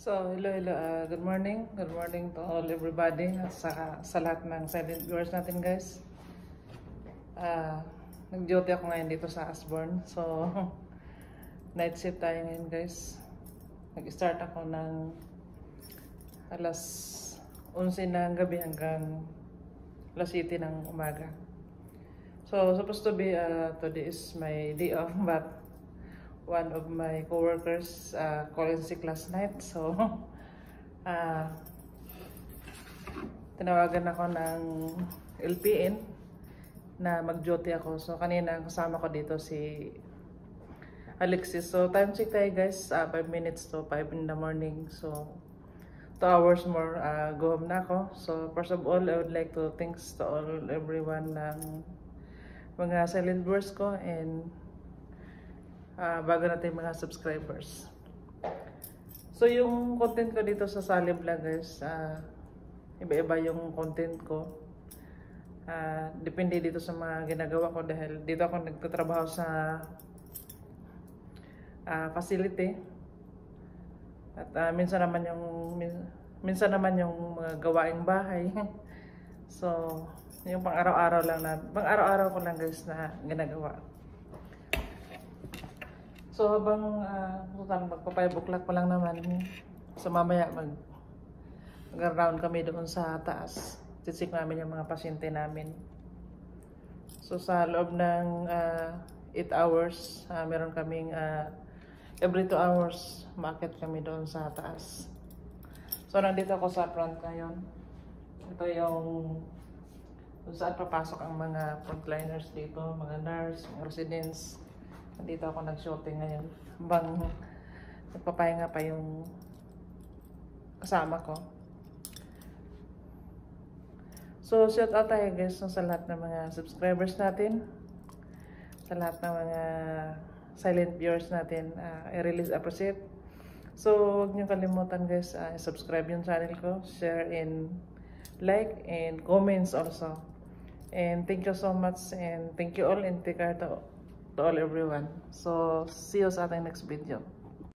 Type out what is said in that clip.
So, hello. Good morning. Good morning to all everybody at sa lahat ng silent viewers natin, guys. Nag-duty ako ngayon dito sa Asborn. So, night shift tayo ngayon, guys. Nag-start ako ng alas 11 ng gabi hanggang alas 7 ng umaga. So, supposed to be today is my day off, but one of my co-workers calling sick last night. So, tinawagan ako ng LPN na mag-duty ako. So, kanina kasama ko dito si Alexis. So, time check tayo, guys. 5 minutes to 5 in the morning. So, 2 hours more, go home na ako. So, first of all, I would like to thanks to everyone ng mga silent viewers ko and bago natin mga subscribers. So, yung content ko dito sa Sally Vlog, guys, iba-iba yung content ko. Depende dito sa mga ginagawa ko dahil dito ako nagtatrabaho sa facility. At minsan naman yung mga gawaing bahay. So, yung pang-araw-araw ko lang, guys, na ginagawa. So, habang magpa 5 o'clock pa lang naman, so mamaya mag-round kami doon sa taas. Titsik namin yung mga pasyente namin. So, sa loob ng 8 hours, meron kaming every 2 hours, maakyat kami doon sa taas. So, nandito ako sa front ngayon. Ito yung kung saan papasok ang mga frontliners dito, mga nurse, mga residents. Dito ako nag-shooting ngayon. Habang nagpapahinga pa yung kasama ko. So, shout out tayo, guys, sa lahat ng mga subscribers natin. Sa lahat ng mga silent viewers natin. I really appreciate. So, huwag niyo kalimutan, guys, subscribe yung channel ko. Share and like and comments also. And thank you so much. And thank you all and take care to all everyone. So, see you sa ating next video.